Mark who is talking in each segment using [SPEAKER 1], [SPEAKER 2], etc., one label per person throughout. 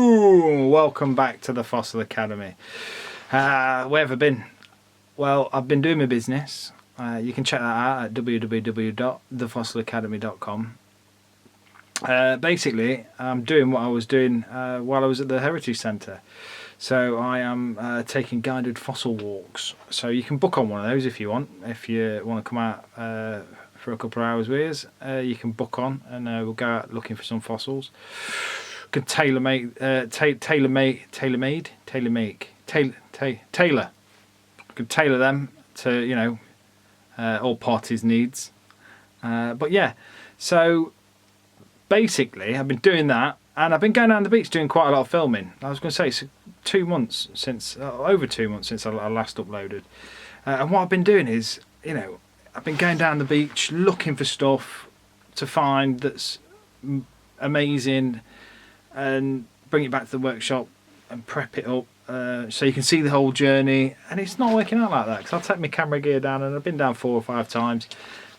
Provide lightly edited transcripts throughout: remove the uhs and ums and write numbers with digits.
[SPEAKER 1] Hello! Welcome back to the Fossil Academy. Where have I been? Well, I've been doing my business. You can check that out at www.thefossilacademy.com. Basically, I'm doing what I was doing while I was at the Heritage Centre. So I am taking guided fossil walks. So you can book on one of those if you want. If you want to come out for a couple of hours with us, you can book on and we'll go out looking for some fossils. You can tailor. You can tailor them to all parties' needs. But yeah, so basically I've been doing that, and I've been going down the beach doing quite a lot of filming. I was going to say it's 2 months since, over 2 months since I last uploaded. And what I've been doing is, I've been going down the beach looking for stuff to find that's amazing and bring it back to the workshop and prep it up so you can see the whole journey. And it's not working out like that, because I'll take my camera gear down, and I've been down 4 or 5 times,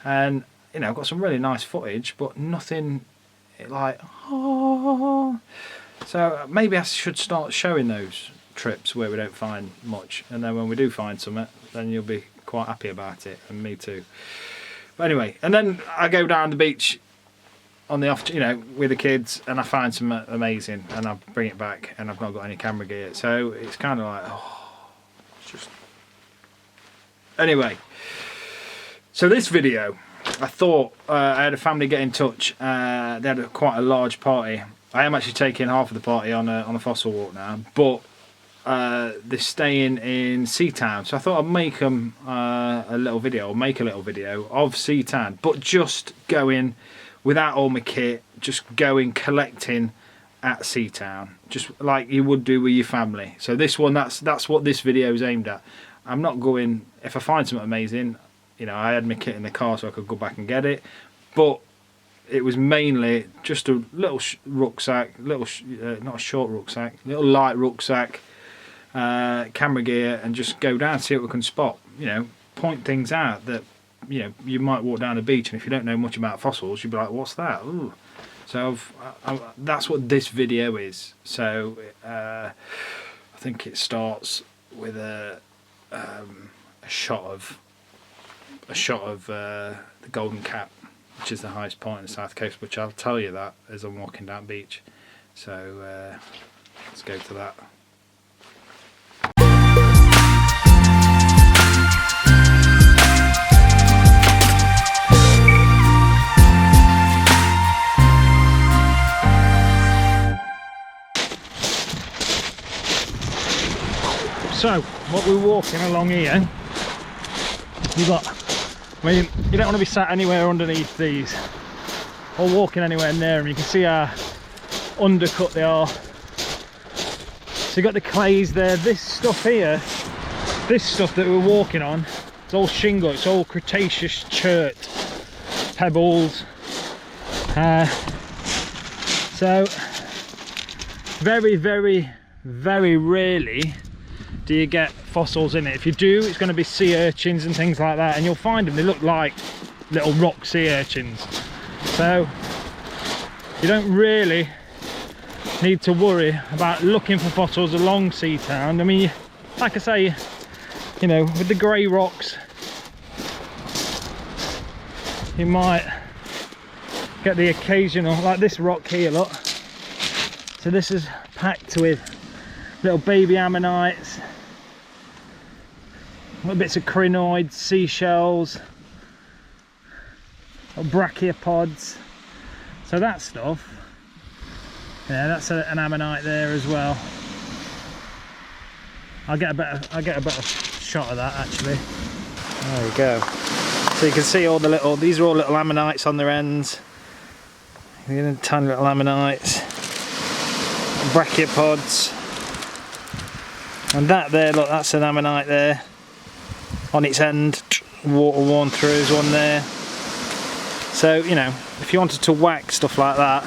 [SPEAKER 1] and I've got some really nice footage, but nothing like, oh. So maybe I should start showing those trips where we don't find much, and then when we do find something, then you'll be quite happy about it, and me too. But anyway, and then I go down the beach on the off, with the kids, and I find some amazing, and I bring it back, and I've not got any camera gear, so it's kind of like, just anyway. So this video, I thought I had a family get in touch. They had quite a large party. I am actually taking half of the party on a fossil walk now, but they're staying in Seatown, so I thought I'd make them a little video, or make a little video of Seatown, but just going without all my kit, just going collecting at Seatown, just like you would do with your family. So this one, that's what this video is aimed at. I'm not going, if I find something amazing, I had my kit in the car so I could go back and get it, but it was mainly just a little rucksack, not a short rucksack, little light rucksack, camera gear, and just go down, see what we can spot, point things out that you might walk down the beach, and if you don't know much about fossils, you'd be like, what's that? Ooh. So that's what this video is. So I think it starts with a shot of the Golden Cap, which is the highest point on the south coast, which I'll tell you that as I'm walking down the beach. So let's go to that. So what we're walking along here, you don't want to be sat anywhere underneath these or walking anywhere near them. You can see how undercut they are. So you've got the clays there. This stuff here, this stuff that we're walking on, it's all shingle, it's all Cretaceous chert, pebbles. So very, very, very rarely do you get fossils in it. If you do, it's going to be sea urchins and things like that, and you'll find them, they look like little rock sea urchins. So you don't really need to worry about looking for fossils along Seatown. I mean, like I say, with the grey rocks, you might get the occasional, like this rock here, look. So this is packed with little baby ammonites, little bits of crinoids, seashells, brachiopods. So that stuff, yeah, that's an ammonite there as well. I'll get a better shot of that actually. There you go. So you can see all the these are all little ammonites on their ends. Tiny little ammonites, brachiopods. And that there, look, that's an ammonite there. On its end, water worn through is one there. So, if you wanted to whack stuff like that,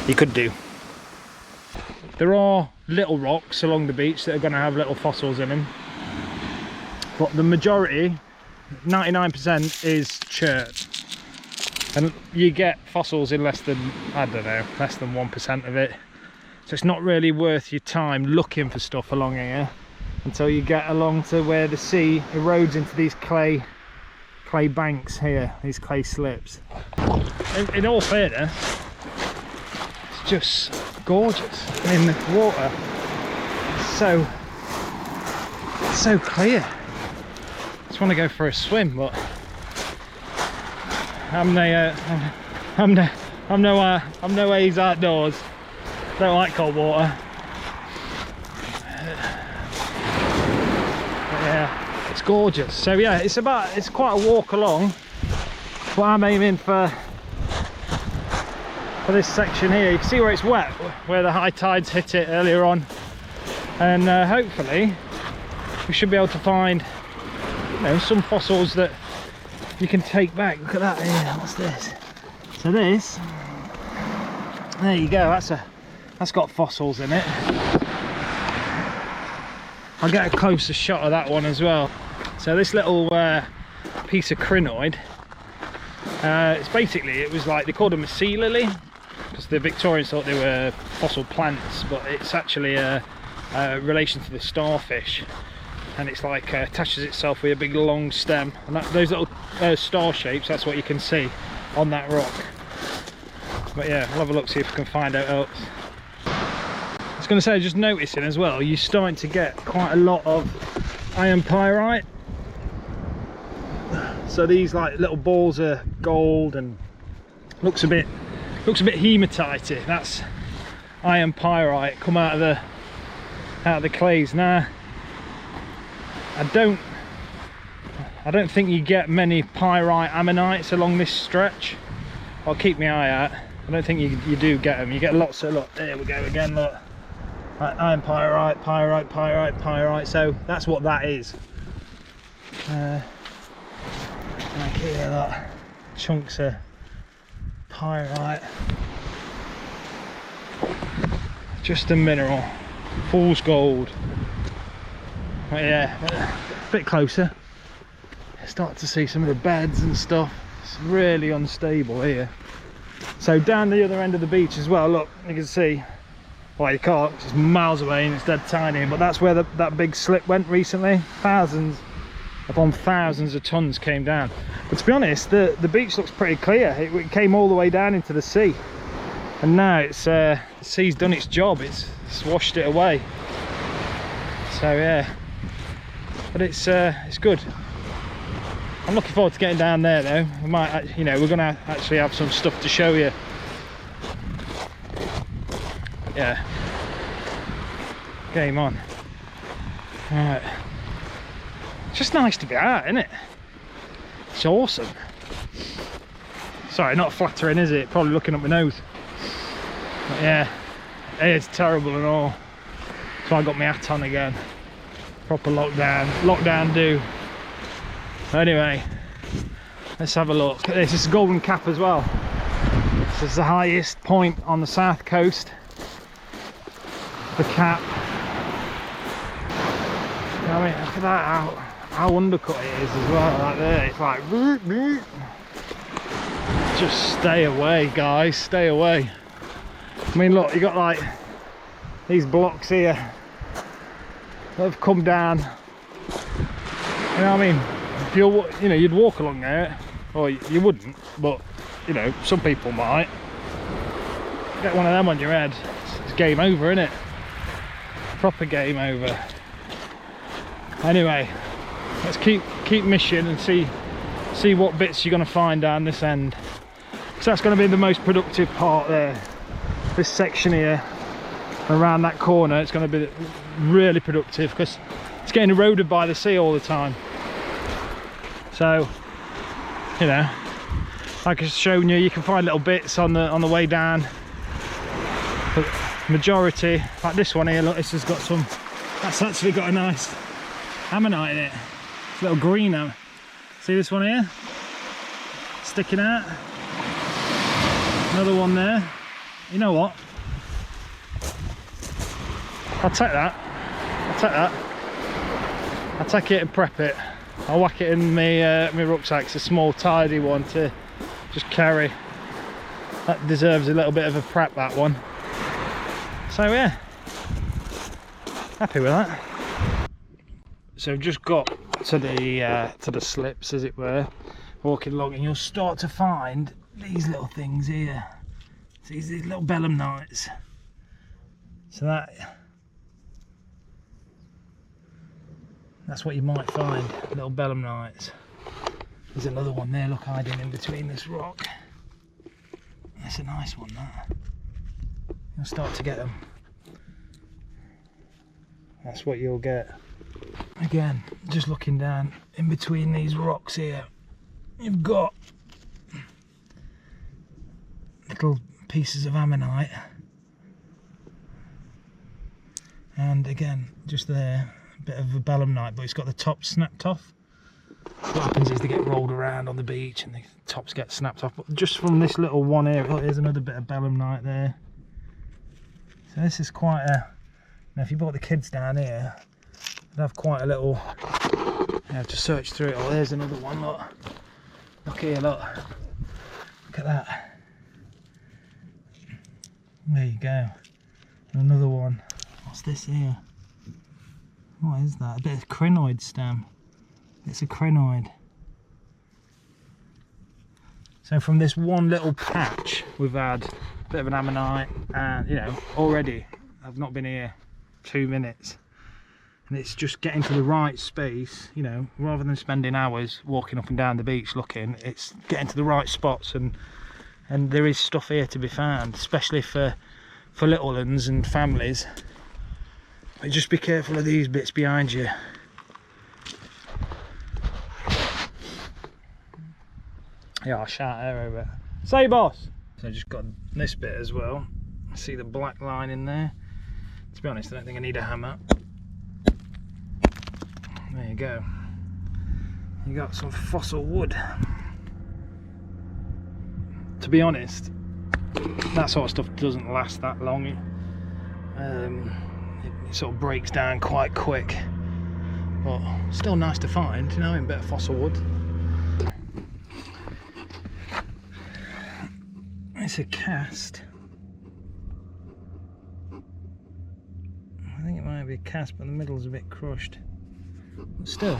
[SPEAKER 1] you could do. There are little rocks along the beach that are going to have little fossils in them. But the majority, 99%, is chert. And you get fossils in less than, I don't know, less than 1% of it. So it's not really worth your time looking for stuff along here until you get along to where the sea erodes into these clay banks here, these clay slips. In all fairness, it's just gorgeous. I mean, the water is so clear. Just want to go for a swim, but I'm no A's outdoors. Don't like cold water. But yeah, it's gorgeous. So yeah, it's quite a walk along. But I'm aiming for this section here. You can see where it's wet, where the high tides hit it earlier on, and hopefully we should be able to find, you know, some fossils that you can take back. Look at that here. What's this? So this, there you go. That's got fossils in it. I'll get a closer shot of that one as well. So this little piece of crinoid, it's basically, it was like, they called them a sea lily because the Victorians thought they were fossil plants, but it's actually a relation to the starfish, and it's like attaches itself with a big long stem, and those little star shapes, that's what you can see on that rock. But yeah, I'll have a look, see if we can find out else. I was going to say, just noticing as well, you're starting to get quite a lot of iron pyrite. So these like little balls are gold and looks a bit hematite-y. That's iron pyrite come out of the clays. Now I don't think you get many pyrite ammonites along this stretch. I'll keep my eye out. I don't think you do get them. You get lots of, look, there we go again, look. Iron pyrite, pyrite, pyrite, pyrite. So that's what that is. Like here, look, chunks of pyrite. Just a mineral. Fool's gold. But yeah, a bit closer. Start to see some of the beds and stuff. It's really unstable here. So down the other end of the beach as well, look, you can see, well, you can't, it's miles away and it's dead tiny, but that's where that big slip went recently. Thousands upon thousands of tons came down. But to be honest, the beach looks pretty clear. It came all the way down into the sea, and now it's the sea's done its job. It's washed it away. So yeah, but it's good. I'm looking forward to getting down there though. We might, you know, we're gonna actually have some stuff to show you. Yeah, game on. Right, it's just nice to be out, isn't it? It's awesome. Sorry, not flattering, is it? Probably looking up my nose. But yeah, it's terrible and all. So I got my hat on again. Proper lockdown do. Anyway, let's have a look at this. This is Golden Cap as well. This is the highest point on the south coast. The Cap. I mean, look at that, how undercut it is as well. Like there, it's like, just stay away, guys. Stay away. I mean, look, you got like these blocks here that have come down. You know what I mean? If you're, you know, you'd walk along there, or you wouldn't, but you know, some people might. Get one of them on your head, it's game over, isn't it? Proper game over. Anyway, let's keep mission and see what bits you're going to find down this end. So that's going to be the most productive part there. This section here, around that corner, it's going to be really productive because it's getting eroded by the sea all the time. So, you know, like I've shown you, you can find little bits on the way down. But majority, like this one here, look, this has got some, that's actually got a nice ammonite in it. It's a little green now. See this one here? Sticking out. Another one there. You know what? I'll take that. I'll take that. I'll take it and prep it. I'll whack it in my rucksack. It's a small tidy one to just carry. That deserves a little bit of a prep, that one. So yeah, happy with that. So just got to the slips, as it were, walking along, and you'll start to find these little things here. So these little belemnites. So that's what you might find, little belemnites. There's another one there, look, hiding in between this rock. That's a nice one, that. You'll start to get them. That's what you'll get. Again, just looking down in between these rocks here, you've got little pieces of ammonite. And again, just there, a bit of a belemnite, but it's got the top snapped off. What happens is they get rolled around on the beach and the tops get snapped off. But just from this little one area, oh, here's another bit of belemnite there. So this is quite a, now if you brought the kids down here, they'd have quite a little, you have to search through it. Oh, there's another one, look. Look here, look. Look at that. There you go. Another one. What's this here? What is that? A bit of crinoid stem. It's a crinoid. So from this one little patch, we've had a bit of an ammonite, and you know, already I've not been here 2 minutes, and it's just getting to the right space. You know, rather than spending hours walking up and down the beach looking, it's getting to the right spots, and there is stuff here to be found, especially for little ones and families. But just be careful of these bits behind you. Yeah, I'll shout her over. Say, boss! So I just got this bit as well. See the black line in there? To be honest, I don't think I need a hammer. There you go. You got some fossil wood. To be honest, that sort of stuff doesn't last that long. It sort of breaks down quite quick. But still nice to find, you know, in a bit of fossil wood. It's a cast. I think it might be a cast, but the middle's a bit crushed. But still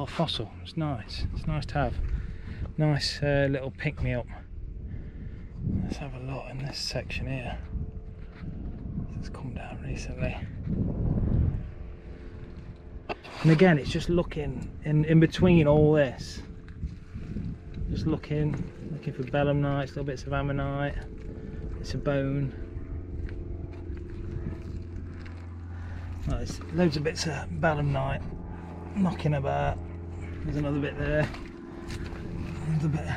[SPEAKER 1] a fossil. It's nice. It's nice to have. Nice little pick-me-up. Let's have a look in this section here. It's come down recently. And again, it's just looking in between all this. Just looking for belemnites, little bits of ammonite, bits of bone. Oh, there's loads of bits of belemnite knocking about. There's another bit there. Another bit.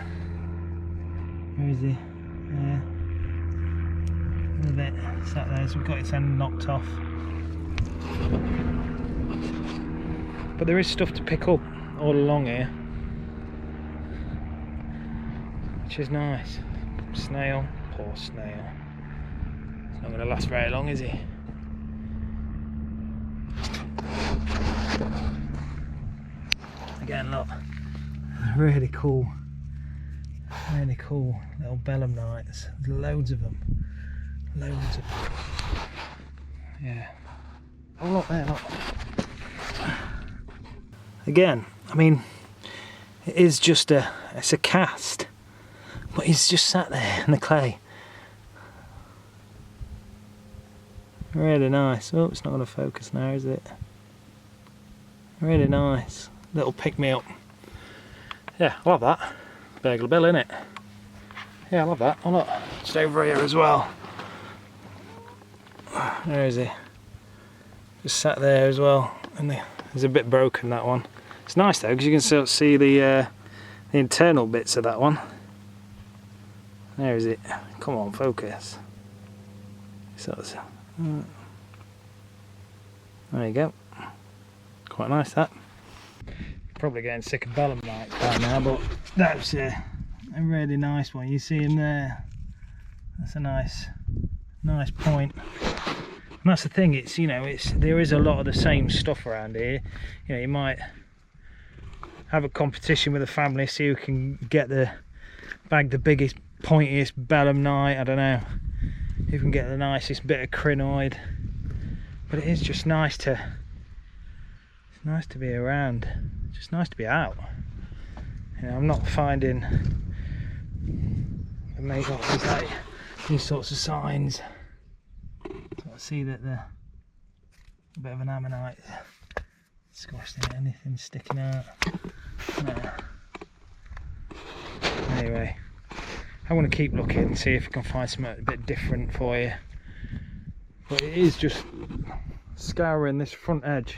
[SPEAKER 1] Where is he? Yeah. Another bit sat there, so we've got its end knocked off. But there is stuff to pick up all along here, which is nice. Snail, poor snail. It's not going to last very long, is he? Again, look, really cool little belemnites. There's loads of them. Loads of them. Yeah. Oh, look there, look. Again, I mean, it is just it's a cast. But he's just sat there in the clay. Really nice. Oh, it's not going to focus now, is it? Really nice. Little pick-me-up. Yeah, I love that. Burglar bill, innit? Yeah, I love that. Oh look, just over here as well. Where is he? Just sat there as well. And there's a bit broken, that one. It's nice though, because you can still see the internal bits of that one. There is it. Come on, focus. There you go. Quite nice, that. Probably getting sick of belemnites by now, but that's a really nice one. You see him there. That's a nice point. And that's the thing. It's, you know, there is a lot of the same stuff around here. You know, you might have a competition with a family, see who can bag the biggest, pointiest belemnite. I don't know. you can get the nicest bit of crinoid, but it is just nice to, it's nice to be around, it's just nice to be out. You know, I'm not finding the make up is like these sorts of signs. So I see that the a bit of an ammonite squashed in, anything sticking out. No. Anyway, I want to keep looking, see if I can find something a bit different for you. But it is just scouring this front edge.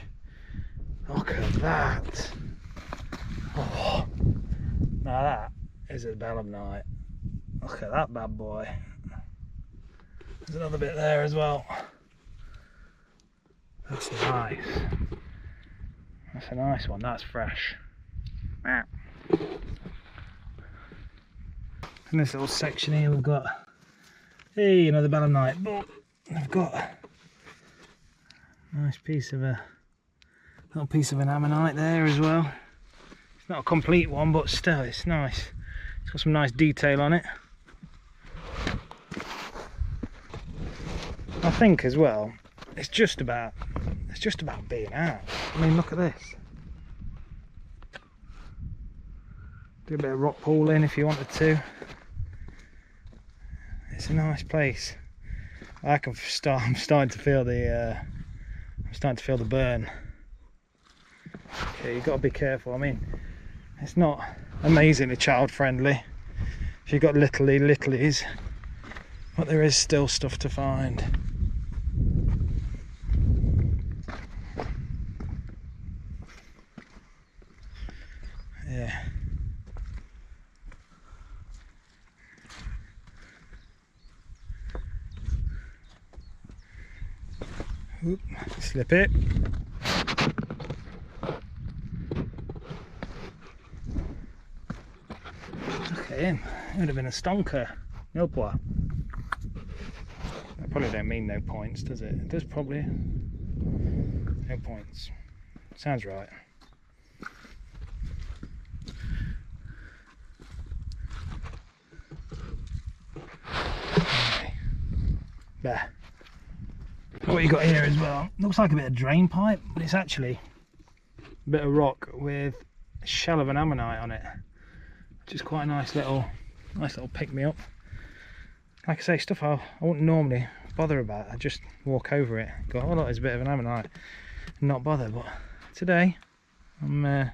[SPEAKER 1] Look at that. Oh, now that is a belemnite. Look at that bad boy. There's another bit there as well. That's nice. That's a nice one. That's fresh. In this little section here we've got, hey, another belemnite, but I've got a nice piece of a little piece of an ammonite there as well. It's not a complete one, but still it's nice. It's got some nice detail on it. I think as well, it's just about being out. I mean, look at this. Do a bit of rock pooling if you wanted to. It's a nice place. I'm starting to feel the burn. Okay, you've got to be careful. I mean, it's not amazingly child friendly if you've got littlies, but there is still stuff to find. Yeah. Oop, slip it. Look at him. It would have been a stonker. Nil point. That probably don't mean no points, does it? It does probably. No points. Sounds right. Okay. There. What you got here as well, looks like a bit of drain pipe, but it's actually a bit of rock with a shell of an ammonite on it, which is quite a nice little pick me up. Like I say, stuff I wouldn't normally bother about. I just walk over it, go, oh look, there's a bit of an ammonite, and not bother. But today I'm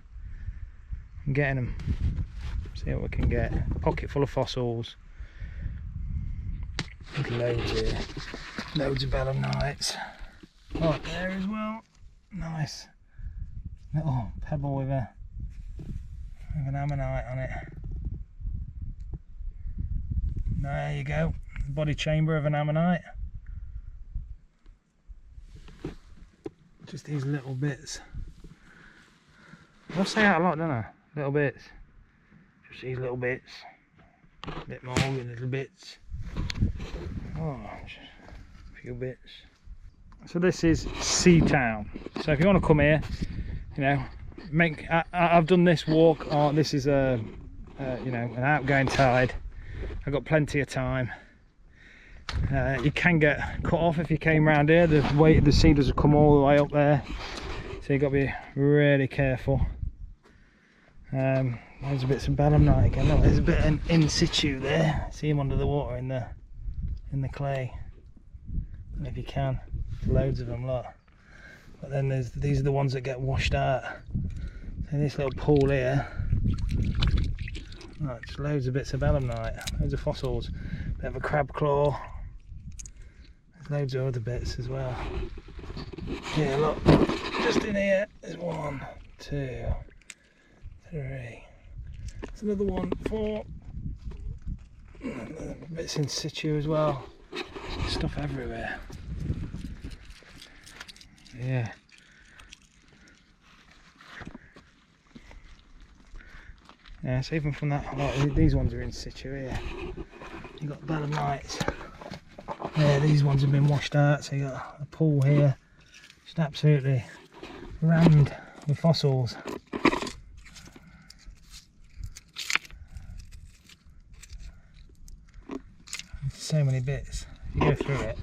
[SPEAKER 1] getting them. See what we can get. Pocket full of fossils. Loads here. Loads of belemnites. Right there as well. Nice little pebble with an ammonite on it. There you go. Body chamber of an ammonite. Just these little bits. I say that a lot, don't I? Little bits. Just these little bits. A bit more little bits. Oh, a few bits. So this is Seatown. So if you want to come here, you know, I've done this walk. Oh, this is a you know, an outgoing tide. I've got plenty of time. You can get cut off if you came round here. The cedars have come all the way up there, so you've got to be really careful. There's a bit of belemnite again. Look, there's a bit in situ there. See him under the water in the clay. And if you can, loads of them, look. But then these are the ones that get washed out. So this little pool here, look, just loads of bits of belemnite, loads of fossils, bit of a crab claw. There's loads of other bits as well. Yeah, look, just in here there's 1, 2, 3. There's another 1, 4. Bits in situ as well. Stuff everywhere. Yeah. Yeah, so even from that, like, these ones are in situ here. You've got belemnites. Yeah, these ones have been washed out, so you've got a pool here. Just absolutely rammed with fossils. So many bits. you go through it,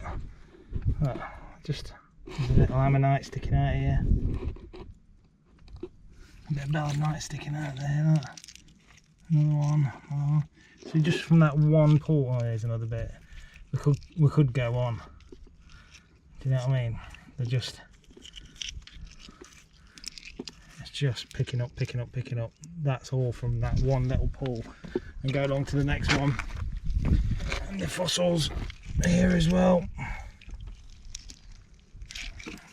[SPEAKER 1] look, just there's a little ammonite sticking out here. A bit of belemnite sticking out there, look. Another one. Oh. So just from that one pool, oh, there's another bit. We could go on. Do you know what I mean? They're just, it's just picking up. That's all from that one little pool. And go along to the next one. And the fossils are here as well.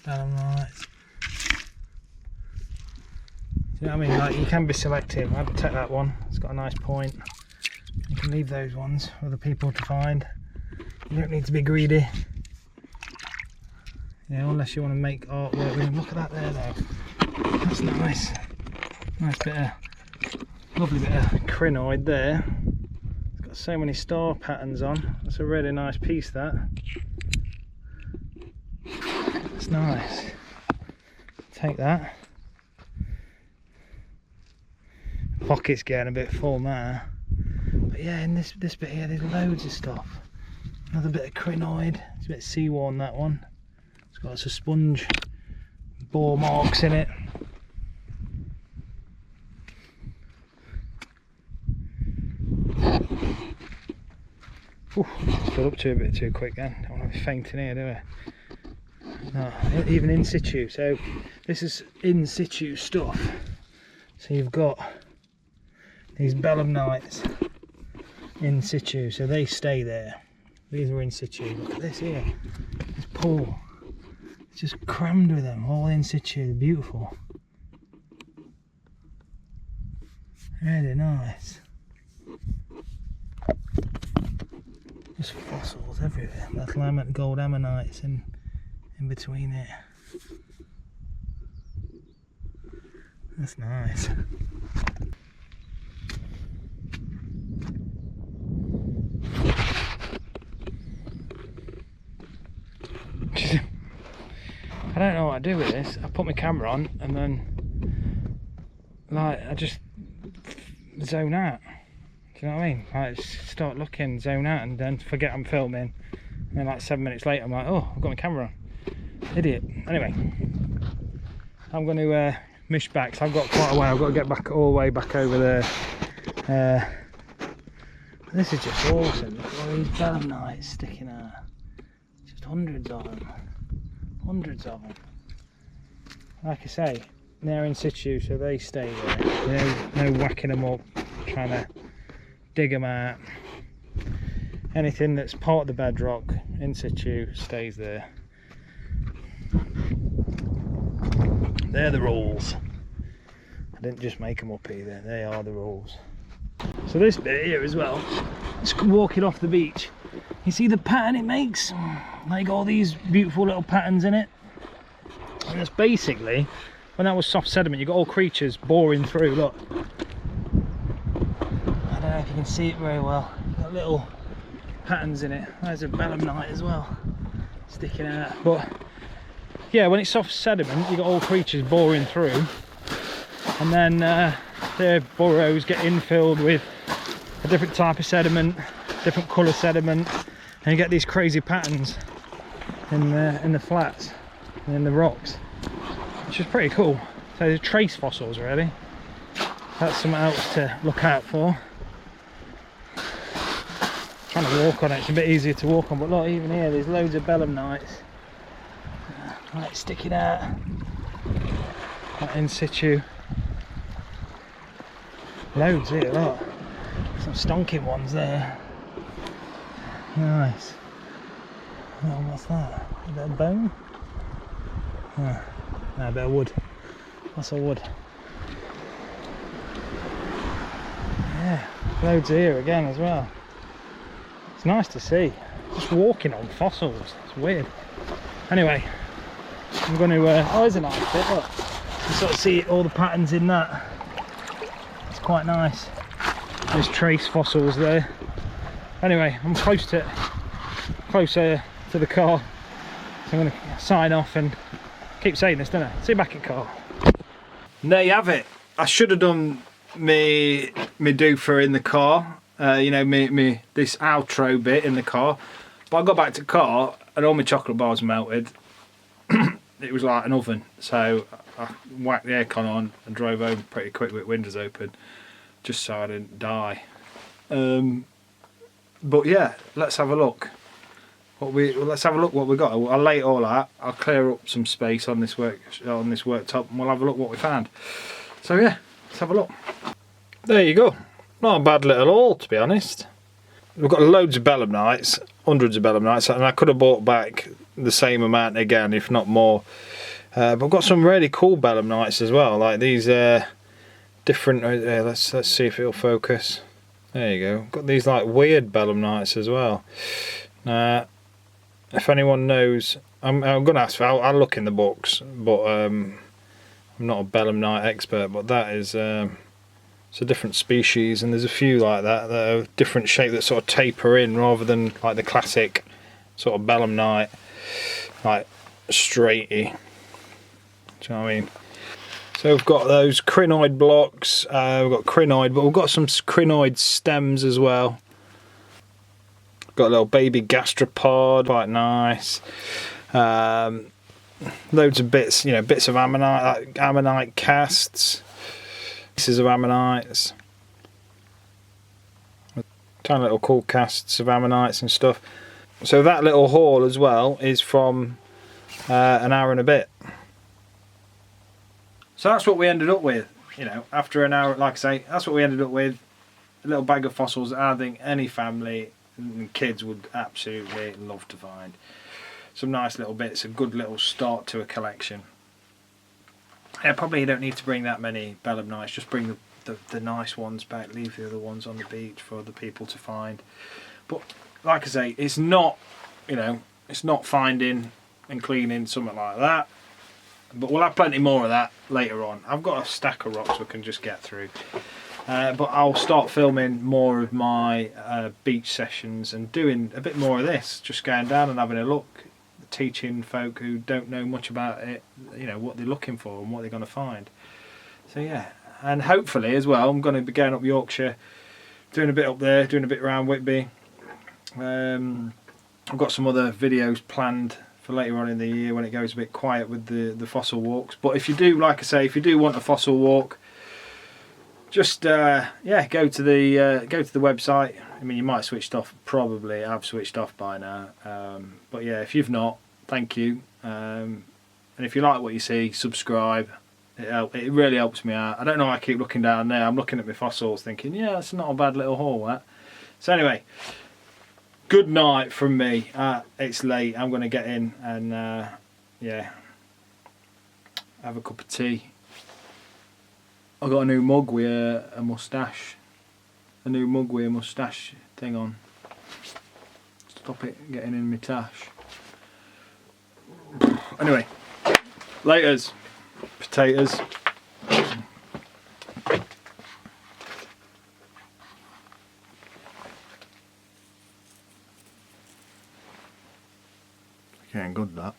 [SPEAKER 1] Belemnites. Do you know what I mean? Like, you can be selective. I'd take that one. It's got a nice point. You can leave those ones for other people to find. You don't need to be greedy. Yeah, unless you want to make artwork with them. Look at that there though. That's nice. Nice bit of, lovely bit of crinoid there. It's got so many star patterns on. That's a really nice piece, that. That's nice. Take that. Pocket's getting a bit full now. But yeah, in this bit here, there's loads of stuff. Another bit of crinoid. It's a bit sea-worn, that one. It's got lots of sponge bore marks in it. Ooh, stood up to a bit too quick then. Don't want to be fainting here, do we? No, even in situ. So this is in situ stuff. So you've got these belemnites in situ, so they stay there. These are in situ. Look at this here. This pool. It's just crammed with them, all in situ. They're beautiful. Really nice. Just fossils everywhere. Little gold ammonites in between it. That's nice. I don't know what I do with this. I put my camera on and then, like, I just zone out. Do you know what I mean? I just start looking, zone out, and then forget I'm filming. And then like 7 minutes later I'm like, oh, I've got my camera on. Idiot. Anyway, I'm going to mish back, so I've got quite a way. I've got to get back all the way back over there. This is just awesome. Look at all these belemnites sticking out. Just hundreds of them. Hundreds of them. Like I say, they're in situ, so they stay there. No whacking them up, trying to dig them out. Anything that's part of the bedrock in situ stays there. They're the rules. I didn't just make them up either, they are the rules. So this bit here as well, just walking off the beach, you see the pattern it makes? Like all these beautiful little patterns in it. And that's basically, when that was soft sediment, you got all creatures boring through, look. I don't know if you can see it very well. Got little patterns in it. There's a belemnite as well, sticking out. But yeah, when it's soft sediment, you got all creatures boring through. And then their burrows get infilled with a different type of sediment, different colour sediment, and you get these crazy patterns in the flats and in the rocks, which is pretty cool. So they're trace fossils, really. That's something else to look out for. Trying to walk on it, it's a bit easier to walk on, but look, even here there's loads of belemnites like sticking out, like in situ. Loads here, look. Some stonking ones there. Nice. Oh, what's that? A bit of bone? Oh, no, a bit of wood. What's a wood? Yeah, loads here again as well. It's nice to see. Just walking on fossils. It's weird. Anyway, I'm going to. Oh, there's a nice bit. Look, you sort of see all the patterns in that. It's quite nice. There's trace fossils there. Anyway, I'm closer to the car, so I'm going to sign off and keep saying this, don't I? See you back in car. And there you have it. I should have done me doofer in the car. You know, me this outro bit in the car. But I got back to the car and all my chocolate bars melted. It was like an oven, so I whacked the aircon on and drove home pretty quick with windows open, just so I didn't die. But yeah, let's have a look. Let's have a look what we got. I'll lay it all out. I'll clear up some space on this worktop, and we'll have a look what we found. So yeah, let's have a look. There you go. Not a bad little haul, to be honest. We've got loads of belemnites, hundreds of belemnites, and I could have bought back the same amount again, if not more. But I've got some really cool belemnites as well, like these different. Let's see if it'll focus. There you go. Got these like weird belemnites as well. If anyone knows, I'm going to ask. I'll look in the books, but I'm not a belemnite expert. But that is it's a different species, and there's a few like that are different shape that sort of taper in rather than like the classic sort of belemnite, like straighty. Do you know what I mean? So we've got those crinoid blocks. We've got crinoid, but we've got some crinoid stems as well. Got a little baby gastropod, quite nice. Loads of bits, bits of ammonite, like ammonite casts. Pieces of ammonites. Tiny little cool casts of ammonites and stuff. So that little haul as well is from an hour and a bit. So that's what we ended up with. After an hour, like I say, that's what we ended up with. A little bag of fossils that I think any family and kids would absolutely love to find. Some nice little bits, a good little start to a collection. Yeah, probably you don't need to bring that many belemnites, just bring the nice ones back, leave the other ones on the beach for other people to find. But like I say, it's not, it's not finding and cleaning something like that. But we'll have plenty more of that later on. I've got a stack of rocks we can just get through. But I'll start filming more of my beach sessions and doing a bit more of this, just going down and having a look, teaching folk who don't know much about it, what they're looking for and what they're going to find. So yeah, and hopefully as well, I'm going to be going up Yorkshire, doing a bit up there, doing a bit around Whitby. I've got some other videos planned for later on in the year when it goes a bit quiet with the fossil walks. But if you do, like I say, if you do want a fossil walk, just yeah, go to the website. I mean, you might have switched off, probably I've switched off by now, but yeah, if you've not, thank you, and if you like what you see, subscribe. It really helps me out. I don't know why I keep looking down there. I'm looking at my fossils thinking, yeah, it's not a bad little haul, that. So anyway, good night from me. It's late, I'm going to get in and yeah, have a cup of tea. I got a new mug with a moustache. A new mug with a moustache thing on. Stop it getting in my tash. Anyway, laters. Potatoes. Getting good, that.